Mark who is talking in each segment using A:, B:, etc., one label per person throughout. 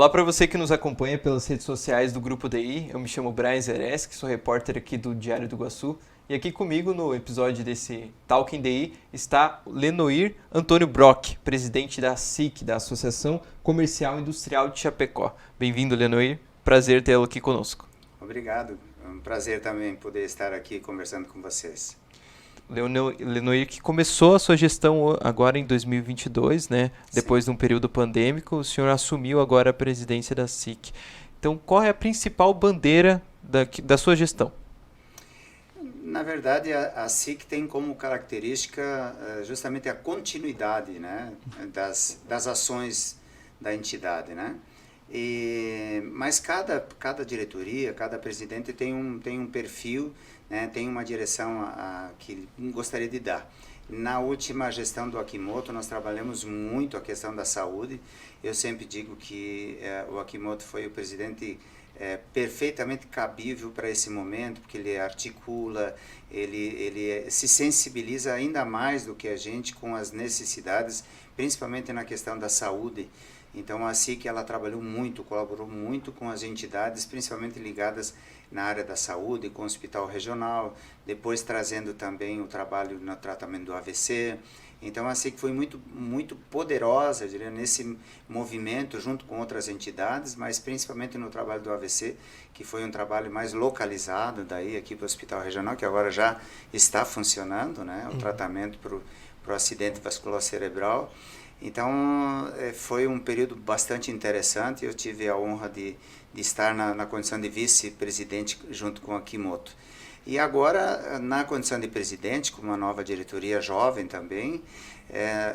A: Olá para você que nos acompanha pelas redes sociais do Grupo DI. Eu me chamo Brian Zereski, sou repórter aqui do Diário do Iguaçu. E aqui comigo no episódio desse Talking DI está o Lenoir Antônio Brock, presidente da SIC, da Associação Comercial e Industrial de Chapecó. Bem-vindo, Lenoir. Prazer tê-lo aqui conosco.
B: Obrigado. É um prazer também poder estar aqui conversando com vocês.
A: Lenoir, que começou a sua gestão agora em 2022, né? Depois de um período pandêmico, o senhor assumiu agora a presidência da SIC. Então, qual é a principal bandeira da sua gestão?
B: Na verdade, a SIC tem como característica justamente a continuidade, né, das ações da entidade, né? Mas cada diretoria, cada presidente tem um perfil, né, tem uma direção que gostaria de dar. Na última gestão do Akimoto, nós trabalhamos muito a questão da saúde. Eu sempre digo que o Akimoto foi o presidente perfeitamente cabível para esse momento, porque ele articula, ele se sensibiliza ainda mais do que a gente com as necessidades, principalmente na questão da saúde. Então a SIC ela trabalhou muito, colaborou muito com as entidades, principalmente ligadas na área da saúde, com o hospital regional, depois trazendo também o trabalho no tratamento do AVC. Então a SIC foi muito poderosa, eu diria, nesse movimento junto com outras entidades, mas principalmente no trabalho do AVC, que foi um trabalho mais localizado daí aqui para o hospital regional, que agora já está funcionando, né, o tratamento para o acidente vascular cerebral. Então, foi um período bastante interessante. Eu tive a honra de estar na condição de vice-presidente junto com a Akimoto. E agora, na condição de presidente, com uma nova diretoria jovem também,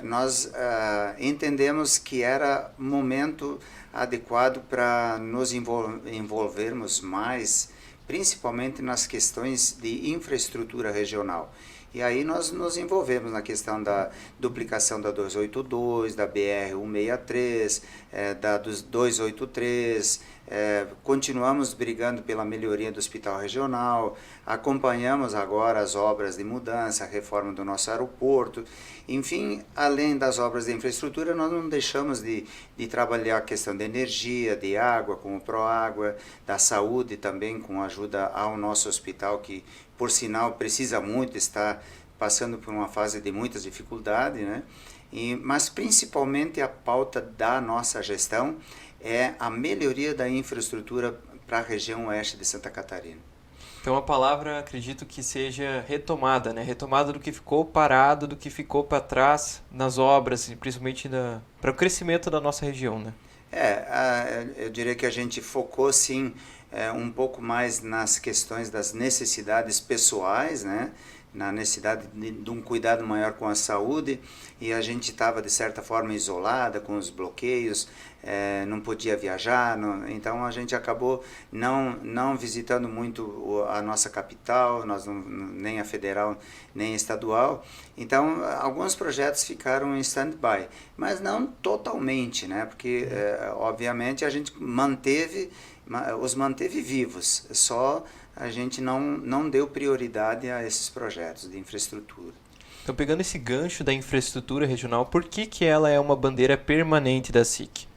B: nós entendemos que era momento adequado para nos envolvermos mais, principalmente nas questões de infraestrutura regional. E aí nós nos envolvemos na questão da duplicação da 282, da BR-163, da 283, continuamos brigando pela melhoria do hospital regional, acompanhamos agora as obras de mudança, a reforma do nosso aeroporto. Enfim, além das obras de infraestrutura, nós não deixamos de trabalhar a questão de energia, de água, com o Proágua, da saúde também, com ajuda ao nosso hospital, que por sinal precisa muito, está passando por uma fase de muitas dificuldades, né? Mas principalmente a pauta da nossa gestão é a melhoria da infraestrutura para a região oeste de Santa Catarina.
A: Então a palavra, acredito que seja retomada, né? Retomada do que ficou parado, do que ficou para trás nas obras, principalmente para o crescimento da nossa região, né?
B: Eu diria que a gente focou sim um pouco mais nas questões das necessidades pessoais, né? Na necessidade de um cuidado maior com a saúde, e a gente estava de certa forma isolada com os bloqueios, não podia viajar, então a gente acabou não visitando muito a nossa capital, nem a federal nem a estadual. Então alguns projetos ficaram em stand-by, mas não totalmente, né? Porque obviamente a gente os manteve vivos, só a gente não deu prioridade a esses projetos de infraestrutura.
A: Então, pegando esse gancho da infraestrutura regional, por que ela é uma bandeira permanente da SIC?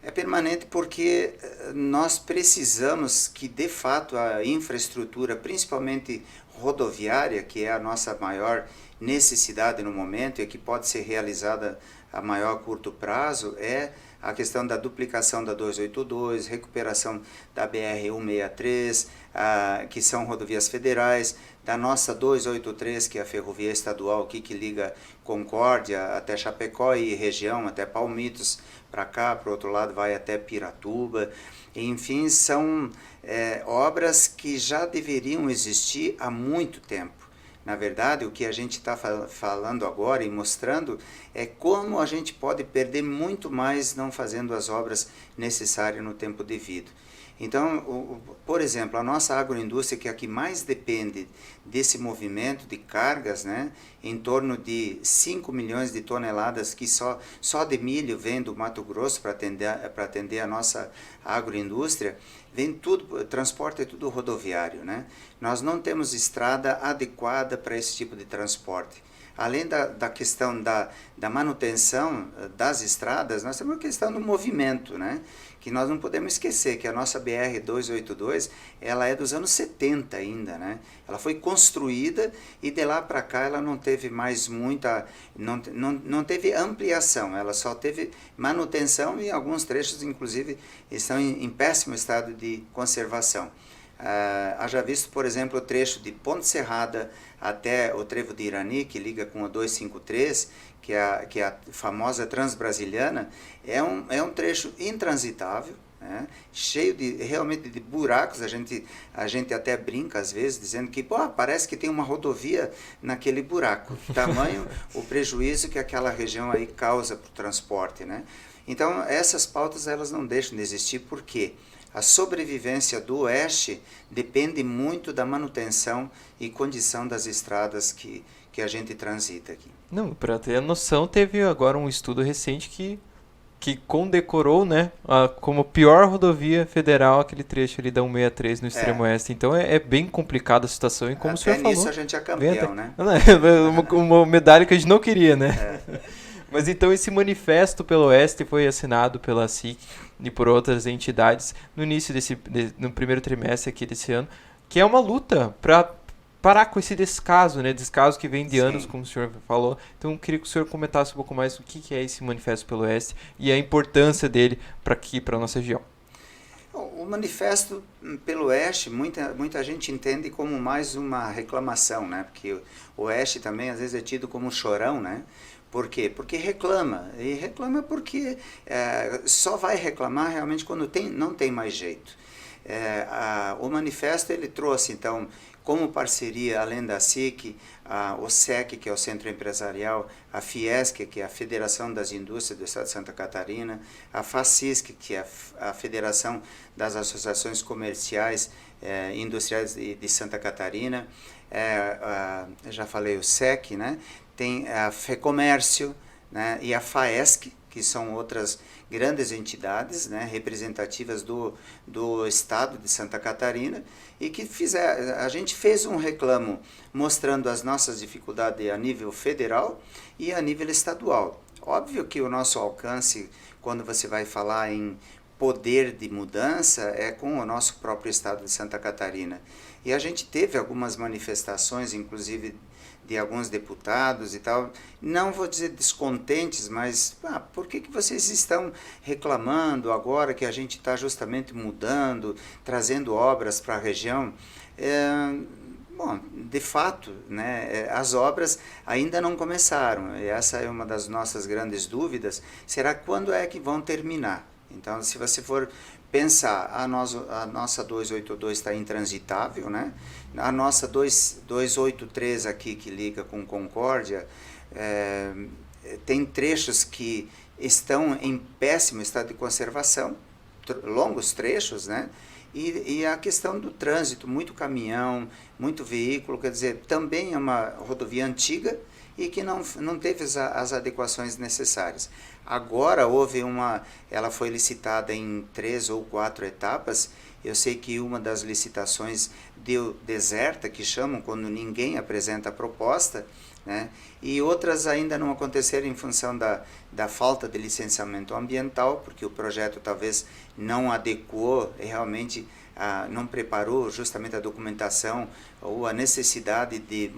B: É permanente porque nós precisamos que, de fato, a infraestrutura, principalmente rodoviária, que é a nossa maior necessidade no momento e que pode ser realizada a maior curto prazo, é a questão da duplicação da 282, recuperação da BR-163, que são rodovias federais, da nossa 283, que é a ferrovia estadual aqui, que liga Concórdia até Chapecó e região, até Palmitos, para cá, para o outro lado vai até Piratuba. Enfim, são obras que já deveriam existir há muito tempo. Na verdade, o que a gente está falando agora e mostrando é como a gente pode perder muito mais não fazendo as obras necessárias no tempo devido. Então, por exemplo, a nossa agroindústria, que é a que mais depende desse movimento de cargas, né, em torno de 5 milhões de toneladas que só de milho vem do Mato Grosso para atender a nossa agroindústria, vem tudo, transporte é tudo rodoviário, né? Nós não temos estrada adequada para esse tipo de transporte. Além da questão da manutenção das estradas, nós temos a questão do movimento, né? Que nós não podemos esquecer que a nossa BR-282, ela é dos anos 70 ainda, né? Ela foi construída e de lá para cá ela não teve mais não teve ampliação, ela só teve manutenção e alguns trechos, inclusive, estão em péssimo estado de conservação. Haja visto, por exemplo, o trecho de Ponte Serrada até o trevo de Irani, que liga com a 253, que é a famosa Transbrasiliana, é um trecho intransitável, né? Cheio realmente de buracos. A gente até brinca às vezes, dizendo que parece que tem uma rodovia naquele buraco, tamanho o prejuízo que aquela região aí causa para o transporte, né? Então, essas pautas elas não deixam de existir, porque a sobrevivência do Oeste depende muito da manutenção e condição das estradas que a gente transita aqui.
A: Não, para ter a noção, teve agora um estudo recente que condecorou, né, como pior rodovia federal aquele trecho ali da 163 no extremo oeste. Então é bem complicada a situação, e como o senhor falou...
B: Até nisso a gente é campeão, né?
A: Uma medalha que a gente não queria, né? Mas então esse manifesto pelo Oeste foi assinado pela SIC e por outras entidades no início no primeiro trimestre aqui desse ano, que é uma luta para parar com esse descaso, né? Descaso que vem de anos, como o senhor falou. Então eu queria que o senhor comentasse um pouco mais o que é esse manifesto pelo Oeste e a importância dele para aqui, para a nossa região.
B: O manifesto pelo Oeste, muita gente entende como mais uma reclamação, né? Porque o Oeste também às vezes é tido como chorão, né? Por quê? Porque reclama. E reclama porque só vai reclamar realmente quando não tem mais jeito. O manifesto ele trouxe, então, como parceria, além da SIC, o SEC, que é o Centro Empresarial, a Fiesc, que é a Federação das Indústrias do Estado de Santa Catarina, a FACISC, que é a Federação das Associações Comerciais Industriais de Santa Catarina, já falei o SEC, né? Tem a FEComércio, né? E a FAESC, que são outras grandes entidades, né, representativas do Estado de Santa Catarina, e que a gente fez um reclamo mostrando as nossas dificuldades a nível federal e a nível estadual. Óbvio que o nosso alcance, quando você vai falar em poder de mudança, é com o nosso próprio Estado de Santa Catarina. E a gente teve algumas manifestações, inclusive de alguns deputados e tal, não vou dizer descontentes, mas por que vocês estão reclamando agora que a gente está justamente mudando, trazendo obras para a região? Bom, de fato, né, as obras ainda não começaram, e essa é uma das nossas grandes dúvidas, será quando é que vão terminar? Então, se você for pensar, a nossa 282 está intransitável, né? A nossa 283 aqui, que liga com Concórdia, tem trechos que estão em péssimo estado de conservação, longos trechos, né? E a questão do trânsito, muito caminhão, muito veículo, quer dizer, também é uma rodovia antiga e que não teve as adequações necessárias. Agora ela foi licitada em 3 ou 4 etapas. Eu sei que uma das licitações deu deserta, que chamam quando ninguém apresenta a proposta, né? E outras ainda não aconteceram em função da falta de licenciamento ambiental, porque o projeto talvez não adequou, realmente não preparou justamente a documentação ou a necessidade de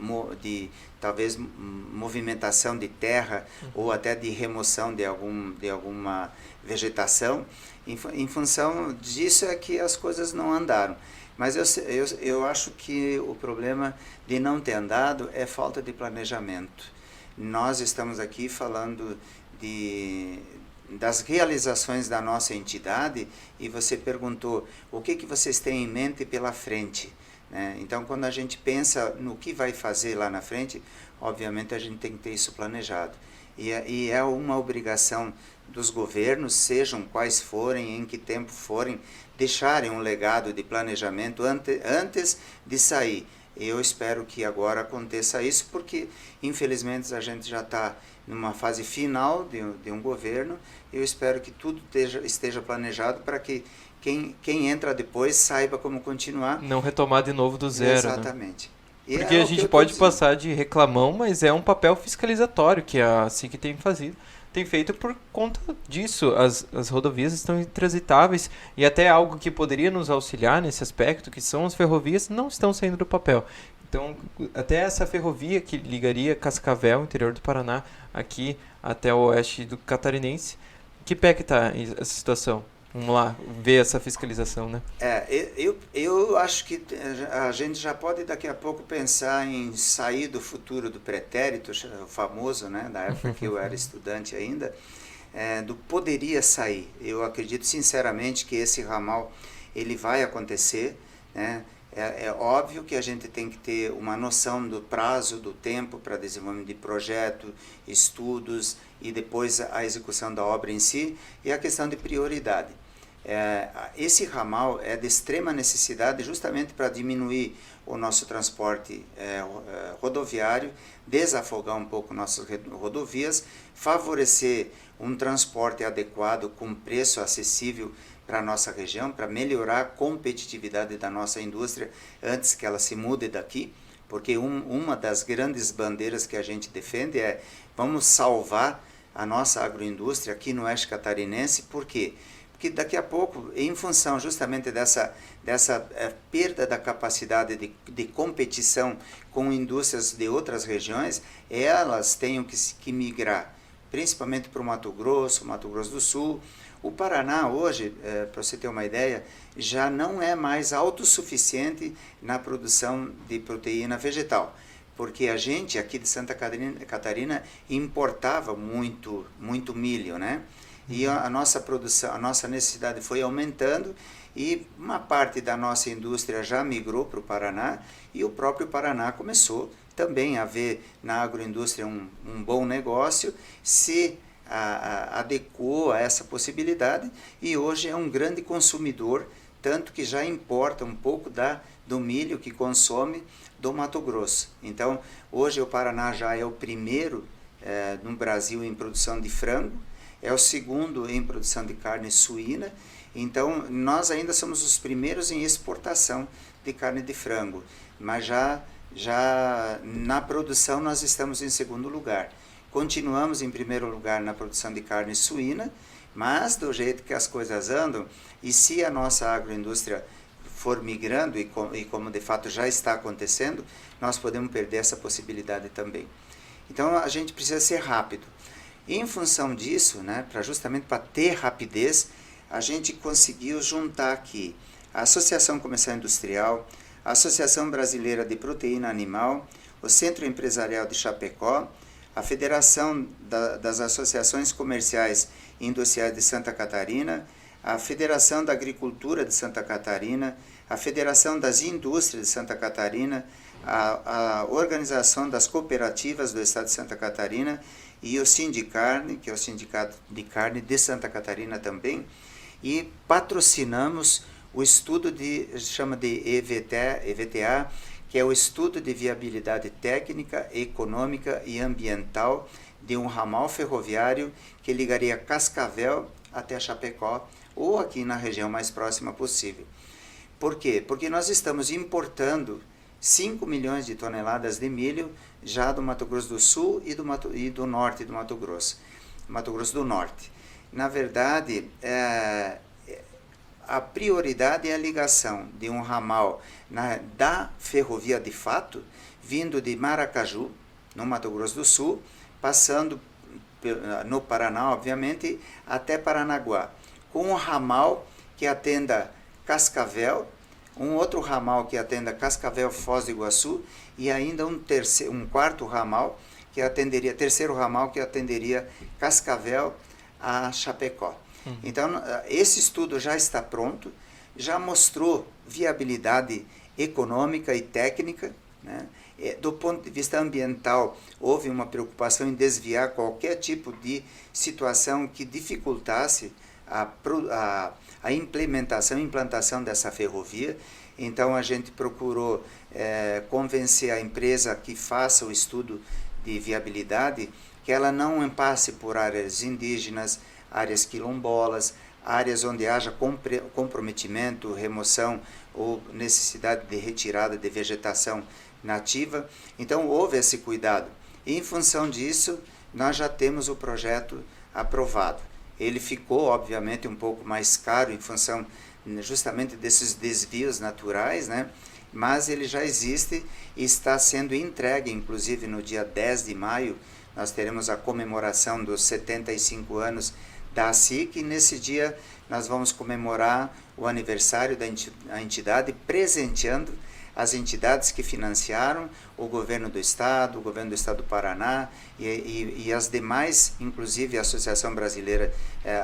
B: talvez movimentação de terra ou até de remoção de alguma vegetação. Em função disso é que as coisas não andaram. Mas eu acho que o problema de não ter andado é falta de planejamento. Nós estamos aqui falando das realizações da nossa entidade e você perguntou o que vocês têm em mente pela frente. né? Então, quando a gente pensa no que vai fazer lá na frente, obviamente a gente tem que ter isso planejado. E é uma obrigação dos governos, sejam quais forem, em que tempo forem, deixarem um legado de planejamento antes de sair. Eu espero que agora aconteça isso, porque infelizmente a gente já está numa fase final de um governo. Eu espero que tudo esteja planejado para que quem entra depois saiba como continuar.
A: Não retomar de novo do zero.
B: Exatamente.
A: Né? Porque a gente pode passar de reclamão, mas é um papel fiscalizatório que a SIC tem feito por conta disso. As rodovias estão intransitáveis e até algo que poderia nos auxiliar nesse aspecto, que são as ferrovias, não estão saindo do papel. Então, até essa ferrovia que ligaria Cascavel, interior do Paraná, aqui até o oeste do Catarinense, que pé que está essa situação? Vamos lá, ver essa fiscalização, né?
B: Eu acho que a gente já pode daqui a pouco pensar em sair do futuro do pretérito, o famoso, né, da época que eu era estudante ainda, do poderia sair. Eu acredito sinceramente que esse ramal ele vai acontecer, né? É óbvio que a gente tem que ter uma noção do prazo, do tempo para desenvolvimento de projeto, estudos e depois a execução da obra em si, e a questão de prioridade. Esse ramal é de extrema necessidade justamente para diminuir o nosso transporte rodoviário, desafogar um pouco nossas rodovias, favorecer um transporte adequado com preço acessível para a nossa região, para melhorar a competitividade da nossa indústria antes que ela se mude daqui, porque uma das grandes bandeiras que a gente defende é vamos salvar a nossa agroindústria aqui no oeste catarinense. Por quê? Porque daqui a pouco, em função justamente dessa perda da capacidade de competição com indústrias de outras regiões, elas tenham que migrar, principalmente para o Mato Grosso do Sul. O Paraná hoje, para você ter uma ideia, já não é mais autossuficiente na produção de proteína vegetal, porque a gente aqui de Santa Catarina importava muito milho, né? E a nossa produção, a nossa necessidade foi aumentando e uma parte da nossa indústria já migrou para o Paraná e o próprio Paraná começou também a ver na agroindústria um bom negócio, se adequou a essa possibilidade e hoje é um grande consumidor, tanto que já importa um pouco do milho que consome do Mato Grosso. Então, hoje o Paraná já é o primeiro no Brasil em produção de frango, é o segundo em produção de carne suína, então nós ainda somos os primeiros em exportação de carne de frango, mas já na produção nós estamos em segundo lugar. Continuamos em primeiro lugar na produção de carne suína, mas do jeito que as coisas andam, e se a nossa agroindústria for migrando, e como de fato já está acontecendo, nós podemos perder essa possibilidade também. Então a gente precisa ser rápido. Em função disso, né, justamente para ter rapidez, a gente conseguiu juntar aqui a Associação Comercial Industrial, a Associação Brasileira de Proteína Animal, o Centro Empresarial de Chapecó, a Federação das Associações Comerciais e Industriais de Santa Catarina, a Federação da Agricultura de Santa Catarina, a Federação das Indústrias de Santa Catarina, a Organização das Cooperativas do Estado de Santa Catarina e o Sindicarne, que é o Sindicato de Carne de Santa Catarina também, e patrocinamos o estudo chama de EVTA, que é o estudo de viabilidade técnica, econômica e ambiental de um ramal ferroviário que ligaria Cascavel até Chapecó, ou aqui na região mais próxima possível. Por quê? Porque nós estamos importando 5 milhões de toneladas de milho já do Mato Grosso do Sul e do norte do Mato Grosso do Norte. Na verdade, a prioridade é a ligação de um ramal da ferrovia de fato, vindo de Maracaju, no Mato Grosso do Sul, passando no Paraná, obviamente, até Paranaguá, com um ramal que atenda Cascavel, um outro ramal que atenda Cascavel, Foz do Iguaçu, e ainda um quarto ramal terceiro ramal que atenderia Cascavel a Chapecó. Então, esse estudo já está pronto, já mostrou viabilidade econômica e técnica, né? Do ponto de vista ambiental, houve uma preocupação em desviar qualquer tipo de situação que dificultasse a implantação dessa ferrovia. Então a gente procurou convencer a empresa que faça o estudo de viabilidade, que ela não passe por áreas indígenas, áreas quilombolas, áreas onde haja comprometimento, remoção ou necessidade de retirada de vegetação nativa. Então houve esse cuidado. E em função disso, nós já temos o projeto aprovado. Ele ficou, obviamente, um pouco mais caro em função justamente desses desvios naturais, né? Mas ele já existe e está sendo entregue, inclusive no dia 10 de maio, nós teremos a comemoração dos 75 anos da ASIC, e nesse dia nós vamos comemorar o aniversário da entidade, presenteando as entidades que financiaram, o governo do estado do Paraná e as demais, inclusive a Associação Brasileira,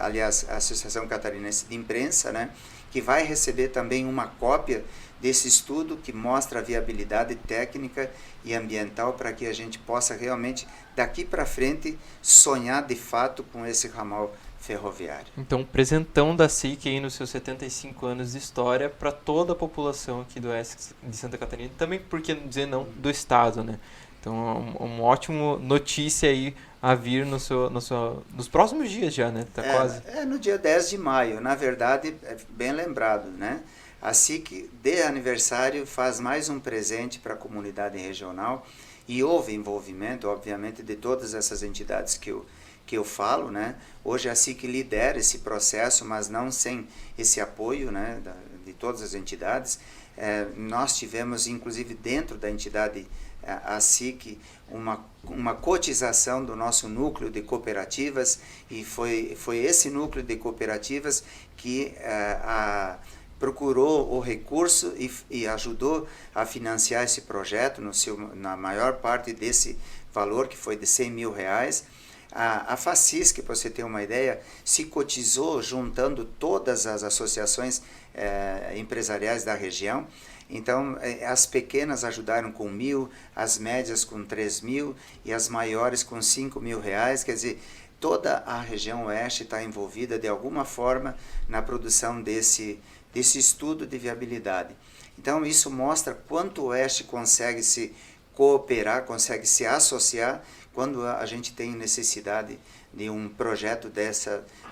B: aliás, a Associação Catarinense de Imprensa, né, que vai receber também uma cópia desse estudo que mostra a viabilidade técnica e ambiental para que a gente possa realmente, daqui para frente, sonhar de fato com esse ramal ferroviário.
A: Então, presentão da SIC aí nos seus 75 anos de história para toda a população aqui do oeste de Santa Catarina, também, por que não dizer não, do estado, né? Então, uma ótima notícia aí a vir nos próximos dias já, né? Tá quase.
B: No dia 10 de maio, na verdade, é bem lembrado, né? A SIC, de aniversário, faz mais um presente para a comunidade regional e houve envolvimento, obviamente, de todas essas entidades que eu falo, né? Hoje a SIC lidera esse processo, mas não sem esse apoio, né, de todas as entidades. Nós tivemos, inclusive, dentro da entidade a SIC, uma cotização do nosso núcleo de cooperativas, e foi esse núcleo de cooperativas que procurou o recurso e ajudou a financiar esse projeto na maior parte desse valor, que foi de R$100 mil. A FACISC, para você ter uma ideia, se cotizou juntando todas as associações empresariais da região. Então, as pequenas ajudaram com 1.000, as médias com 3.000 e as maiores com R$5 mil. Quer dizer, toda a região oeste está envolvida de alguma forma na produção desse estudo de viabilidade. Então, isso mostra quanto o oeste consegue se cooperar, consegue se associar quando a gente tem necessidade de um projeto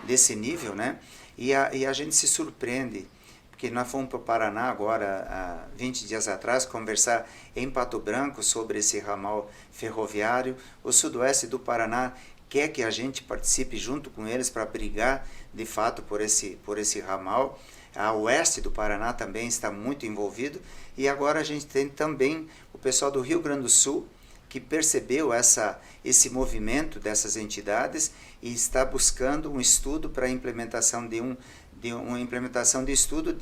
B: desse nível, né? E a gente se surpreende, porque nós fomos para o Paraná agora, há 20 dias atrás, conversar em Pato Branco sobre esse ramal ferroviário. O sudoeste do Paraná quer que a gente participe junto com eles para brigar, de fato, por esse ramal. A oeste do Paraná também está muito envolvido. E agora a gente tem também o pessoal do Rio Grande do Sul, que percebeu esse movimento dessas entidades e está buscando um estudo para a implementação de estudo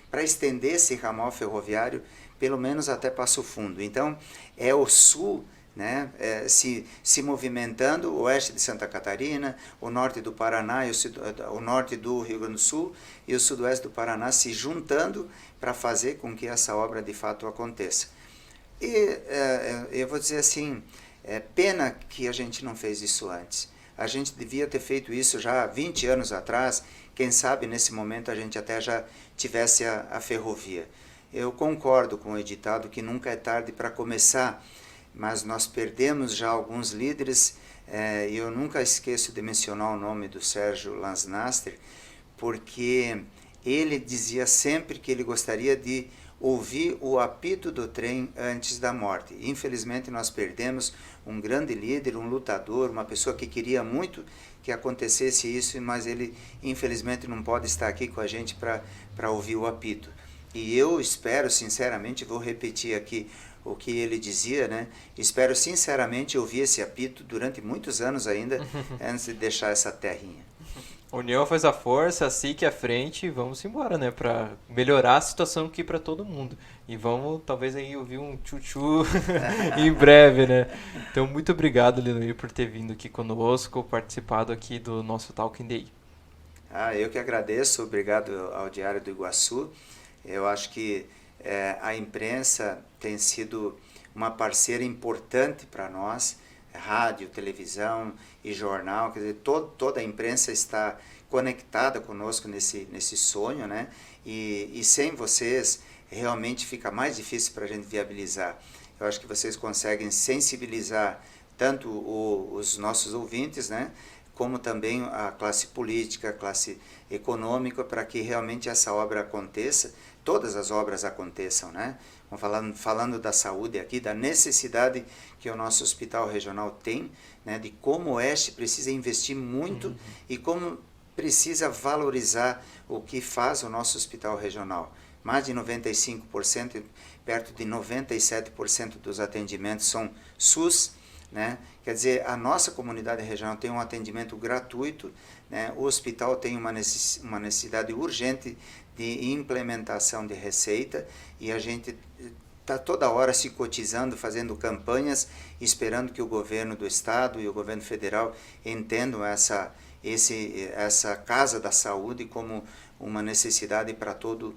B: para estender esse ramal ferroviário pelo menos até Passo Fundo. Então, é o sul, né, se movimentando, o oeste de Santa Catarina, o norte do Paraná, o norte do Rio Grande do Sul e o sudoeste do Paraná se juntando para fazer com que essa obra de fato aconteça. E eu vou dizer assim, pena que a gente não fez isso antes. A gente devia ter feito isso já há 20 anos atrás, quem sabe nesse momento a gente até já tivesse a ferrovia. Eu concordo com o ditado que nunca é tarde para começar, mas nós perdemos já alguns líderes, e eu nunca esqueço de mencionar o nome do Sérgio Lansnaster, porque ele dizia sempre que ele gostaria de ouvir o apito do trem antes da morte. Infelizmente nós perdemos um grande líder, um lutador, uma pessoa que queria muito que acontecesse isso, mas ele infelizmente não pode estar aqui com a gente para ouvir o apito. E eu espero sinceramente, vou repetir aqui o que ele dizia, né? Espero sinceramente ouvir esse apito durante muitos anos ainda, antes de deixar essa terrinha.
A: União faz a força, a SIC à frente, vamos embora, né, para melhorar a situação aqui para todo mundo. E vamos, talvez, aí ouvir um tchu-tchu em breve, né. Então, muito obrigado, Lenoir, por ter vindo aqui conosco, participado aqui do nosso Talking Day.
B: Eu que agradeço, obrigado ao Diário do Iguaçu. Eu acho que A imprensa tem sido uma parceira importante para nós, rádio, televisão e jornal, quer dizer, toda a imprensa está conectada conosco nesse sonho, né? E sem vocês realmente fica mais difícil para a gente viabilizar. Eu acho que vocês conseguem sensibilizar tanto os nossos ouvintes, né, como também a classe política, a classe econômica, para que realmente essa obra aconteça, todas as obras aconteçam, né? Falando da saúde aqui, da necessidade que o nosso hospital regional tem, né, de como o Oeste precisa investir muito e como precisa valorizar o que faz o nosso hospital regional. Mais de 95%, perto de 97% dos atendimentos são SUS, né? Quer dizer, a nossa comunidade regional tem um atendimento gratuito, né? O hospital tem uma necessidade urgente de implementação de receita e a gente está toda hora se cotizando, fazendo campanhas, esperando que o governo do estado e o governo federal entendam essa Casa da Saúde como uma necessidade para todo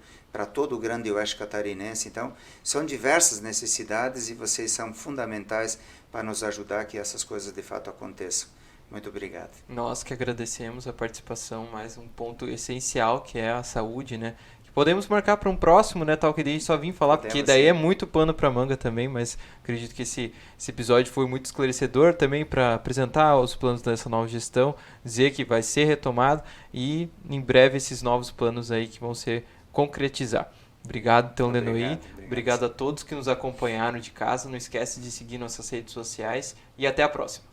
B: o grande oeste catarinense. Então, são diversas necessidades e vocês são fundamentais para nos ajudar que essas coisas de fato aconteçam. Muito obrigado.
A: Nós que agradecemos a participação, mais um ponto essencial que é a saúde, né? Podemos marcar para um próximo, né, Talk Day, só vim falar, porque daí é muito pano para manga também, mas acredito que esse episódio foi muito esclarecedor também para apresentar os planos dessa nova gestão, dizer que vai ser retomado e em breve esses novos planos aí que vão ser concretizar. Obrigado, então, Lenoir. Obrigado a todos que nos acompanharam de casa. Não esquece de seguir nossas redes sociais e até a próxima.